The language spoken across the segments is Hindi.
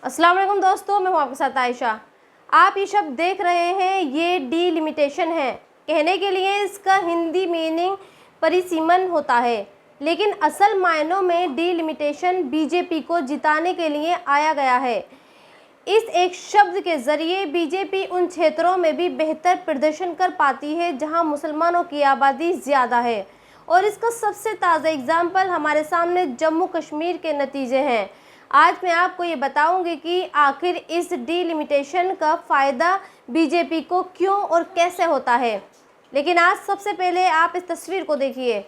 अस्सलाम वालेकुम दोस्तों, मैं हूं आपके साथ आयशा। आप ये शब्द देख रहे हैं, ये डीलिमिटेशन है। कहने के लिए इसका हिंदी मीनिंग परिसीमन होता है, लेकिन असल मायनों में डीलिमिटेशन बीजेपी को जिताने के लिए आया गया है। इस एक शब्द के ज़रिए बीजेपी उन क्षेत्रों में भी बेहतर प्रदर्शन कर पाती है जहां मुसलमानों की आबादी ज़्यादा है, और इसका सबसे ताज़ा एग्ज़ाम्पल हमारे सामने जम्मू कश्मीर के नतीजे हैं। आज मैं आपको ये बताऊंगी कि आखिर इस डीलिमिटेशन का फ़ायदा बीजेपी को क्यों और कैसे होता है। लेकिन आज सबसे पहले आप इस तस्वीर को देखिए।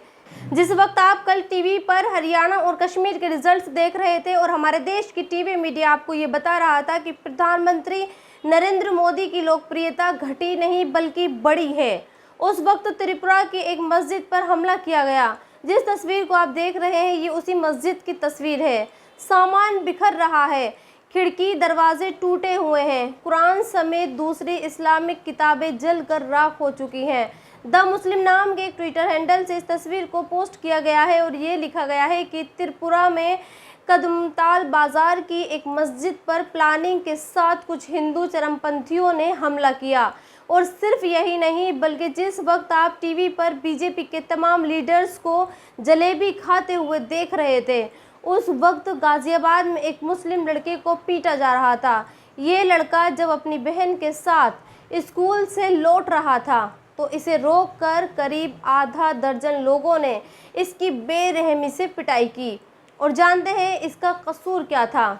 जिस वक्त आप कल टीवी पर हरियाणा और कश्मीर के रिजल्ट्स देख रहे थे और हमारे देश की टीवी मीडिया आपको ये बता रहा था कि प्रधानमंत्री नरेंद्र मोदी की लोकप्रियता घटी नहीं बल्कि बढ़ी है, उस वक्त त्रिपुरा की एक मस्जिद पर हमला किया गया। जिस तस्वीर को आप देख रहे हैं, ये उसी मस्जिद की तस्वीर है। सामान बिखर रहा है, खिड़की दरवाजे टूटे हुए हैं, कुरान समेत दूसरी इस्लामिक किताबें जलकर राख हो चुकी हैं। द मुस्लिम नाम के एक ट्विटर हैंडल से इस तस्वीर को पोस्ट किया गया है और ये लिखा गया है कि त्रिपुरा में कदमताल बाजार की एक मस्जिद पर प्लानिंग के साथ कुछ हिंदू चरमपंथियों ने हमला किया। और सिर्फ यही नहीं, बल्कि जिस वक्त आप टीवी पर बीजेपी के तमाम लीडर्स को जलेबी खाते हुए देख रहे थे, उस वक्त गाज़ियाबाद में एक मुस्लिम लड़के को पीटा जा रहा था। ये लड़का जब अपनी बहन के साथ स्कूल से लौट रहा था तो इसे रोककर करीब आधा दर्जन लोगों ने इसकी बेरहमी से पिटाई की। और जानते हैं इसका कसूर क्या था?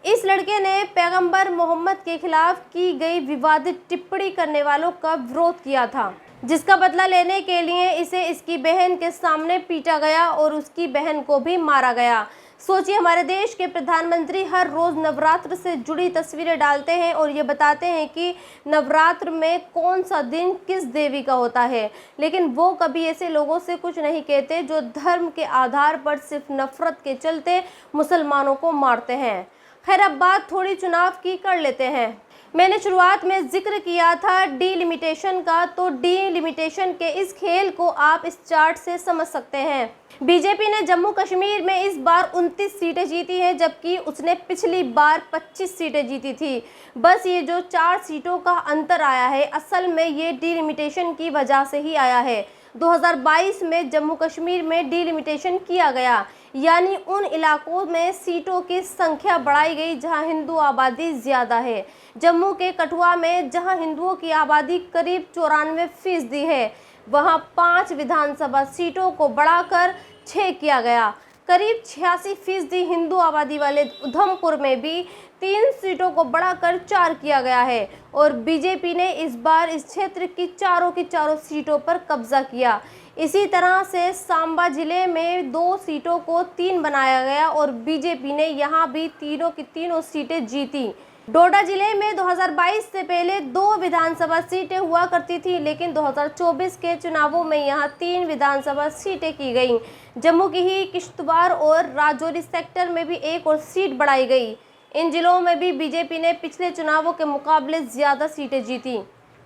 इस लड़के ने पैगंबर मोहम्मद के खिलाफ की गई विवादित टिप्पणी करने वालों का विरोध किया था, जिसका बदला लेने के लिए इसे इसकी बहन के सामने पीटा गया और उसकी बहन को भी मारा गया। सोचिए, हमारे देश के प्रधानमंत्री हर रोज़ नवरात्र से जुड़ी तस्वीरें डालते हैं और ये बताते हैं कि नवरात्र में कौन सा दिन किस देवी का होता है, लेकिन वो कभी ऐसे लोगों से कुछ नहीं कहते जो धर्म के आधार पर सिर्फ नफरत के चलते मुसलमानों को मारते हैं। खैर, अब बात थोड़ी चुनाव की कर लेते हैं। मैंने शुरुआत में जिक्र किया था डीलिमिटेशन का, तो डीलिमिटेशन के इस खेल को आप इस चार्ट से समझ सकते हैं। बीजेपी ने जम्मू कश्मीर में इस बार 29 सीटें जीती हैं, जबकि उसने पिछली बार 25 सीटें जीती थी। बस ये जो 4 सीटों का अंतर आया है, असल में ये डीलिमिटेशन की वजह से ही आया है। 2022 में जम्मू कश्मीर में डीलिमिटेशन किया गया, यानी उन इलाकों में सीटों की संख्या बढ़ाई गई जहां हिंदू आबादी ज़्यादा है। जम्मू के कठुआ में जहां हिंदुओं की आबादी करीब 94% है, वहां 5 विधानसभा सीटों को बढ़ाकर 6 किया गया। करीब 86% हिंदू आबादी वाले उधमपुर में भी 3 सीटों को बढ़ाकर 4 किया गया है और बीजेपी ने इस बार इस क्षेत्र की चारों सीटों पर कब्जा किया। इसी तरह से सांबा जिले में 2 सीटों को 3 बनाया गया और बीजेपी ने यहां भी तीनों की तीनों सीटें जीती। डोडा जिले में 2022 से पहले 2 विधानसभा सीटें हुआ करती थी, लेकिन 2024 के चुनावों में यहां 3 विधानसभा सीटें की गईं। जम्मू की ही किश्तवाड़ और राजौरी सेक्टर में भी 1 और सीट बढ़ाई गई। इन जिलों में भी बीजेपी ने पिछले चुनावों के मुकाबले ज़्यादा सीटें जीती।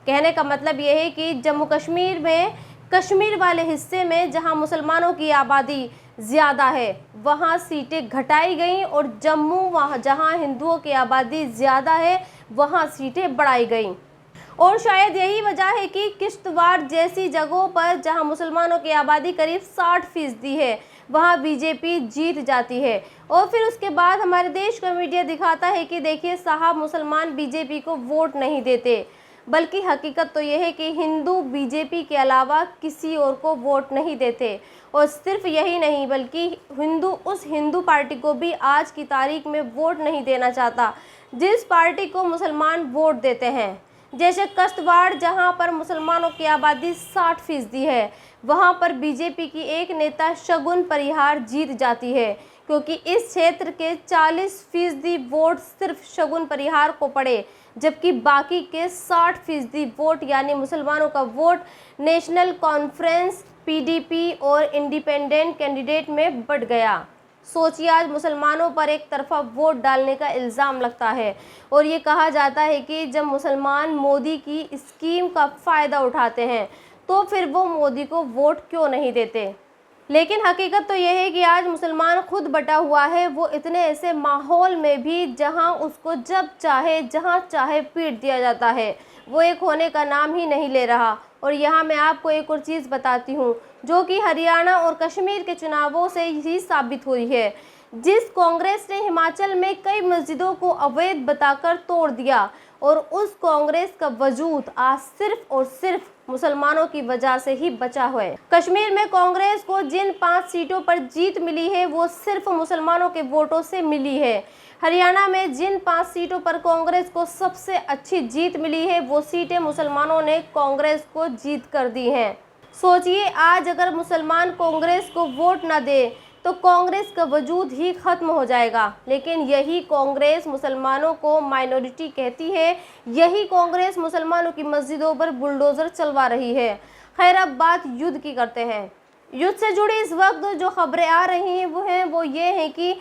कहने का मतलब यह है कि जम्मू कश्मीर में कश्मीर वाले हिस्से में जहां मुसलमानों की आबादी ज़्यादा है वहां सीटें घटाई गईं और जम्मू वहाँ जहां हिंदुओं की आबादी ज़्यादा है वहां सीटें बढ़ाई गईं। और शायद यही वजह है कि किश्तवाड़ जैसी जगहों पर जहां मुसलमानों की आबादी करीब 60% है वहां बीजेपी जीत जाती है। और फिर उसके बाद हमारे देश का मीडिया दिखाता है कि देखिए साहब, मुसलमान बीजेपी को वोट नहीं देते, बल्कि हकीकत तो यह है कि हिंदू बीजेपी के अलावा किसी और को वोट नहीं देते। और सिर्फ यही नहीं, बल्कि हिंदू उस हिंदू पार्टी को भी आज की तारीख में वोट नहीं देना चाहता जिस पार्टी को मुसलमान वोट देते हैं। जैसे किश्तवाड़ जहां पर मुसलमानों की आबादी 60% है, वहां पर बीजेपी की एक नेता शगुन परिहार जीत जाती है, क्योंकि इस क्षेत्र के 40% वोट सिर्फ शगुन परिहार को पड़े, जबकि बाकी के 60% वोट यानी मुसलमानों का वोट नेशनल कॉन्फ्रेंस, पीडीपी और इंडिपेंडेंट कैंडिडेट में बढ़ गया। सोचिए, आज मुसलमानों पर एक तरफा वोट डालने का इल्ज़ाम लगता है और ये कहा जाता है कि जब मुसलमान मोदी की स्कीम का फ़ायदा उठाते हैं तो फिर वो मोदी को वोट क्यों नहीं देते। लेकिन हकीकत तो यह है कि आज मुसलमान खुद बटा हुआ है, वो इतने ऐसे माहौल में भी जहां उसको जब चाहे जहां चाहे पीट दिया जाता है, वो एक होने का नाम ही नहीं ले रहा। और यहाँ मैं आपको एक और चीज़ बताती हूँ जो कि हरियाणा और कश्मीर के चुनावों से ही साबित हुई है। जिस कांग्रेस ने हिमाचल में कई मस्जिदों को अवैध बताकर तोड़ दिया, और उस कांग्रेस का वजूद आज सिर्फ और सिर्फ मुसलमानों की वजह से ही बचा हुआ है। कश्मीर में कांग्रेस को जिन 5 सीटों पर जीत मिली है वो सिर्फ मुसलमानों के वोटों से मिली है। हरियाणा में जिन 5 सीटों पर कांग्रेस को सबसे अच्छी जीत मिली है वो सीटें मुसलमानों ने कांग्रेस को जीत कर दी हैं। सोचिए, आज अगर मुसलमान कांग्रेस को वोट न दे तो कांग्रेस का वजूद ही खत्म हो जाएगा। लेकिन यही कांग्रेस मुसलमानों को माइनॉरिटी कहती है, यही कांग्रेस मुसलमानों की मस्जिदों पर बुलडोजर चलवा रही है। खैर, अब बात युद्ध की करते हैं। युद्ध से जुड़ी इस वक्त जो खबरें आ रही हैं वो ये है कि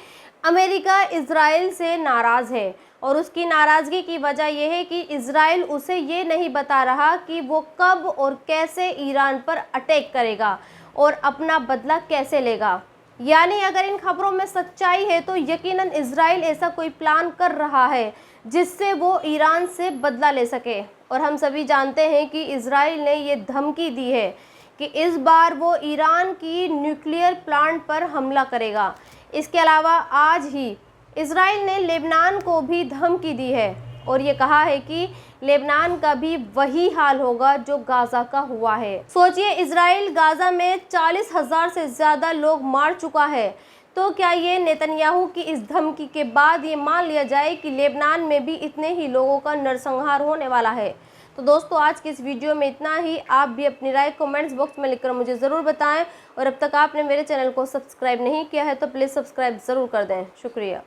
अमेरिका इजराइल से नाराज़ है, और उसकी नाराज़गी की वजह यह है कि इजराइल उसे ये नहीं बता रहा कि वो कब और कैसे ईरान पर अटैक करेगा और अपना बदला कैसे लेगा। यानी अगर इन खबरों में सच्चाई है तो यकीनन इजराइल ऐसा कोई प्लान कर रहा है जिससे वो ईरान से बदला ले सके। और हम सभी जानते हैं कि इजराइल ने ये धमकी दी है कि इस बार वो ईरान की न्यूक्लियर प्लांट पर हमला करेगा। इसके अलावा आज ही इजराइल ने लेबनान को भी धमकी दी है और ये कहा है कि लेबनान का भी वही हाल होगा जो गाजा का हुआ है। सोचिए, इजराइल गाजा में 40,000 से ज़्यादा लोग मार चुका है, तो क्या ये नेतन्याहू की इस धमकी के बाद ये मान लिया जाए कि लेबनान में भी इतने ही लोगों का नरसंहार होने वाला है? तो दोस्तों, आज की इस वीडियो में इतना ही। आप भी अपनी राय कमेंट्स बॉक्स में लिखकर मुझे ज़रूर बताएं, और अब तक आपने मेरे चैनल को सब्सक्राइब नहीं किया है तो प्लीज़ सब्सक्राइब ज़रूर कर दें। शुक्रिया।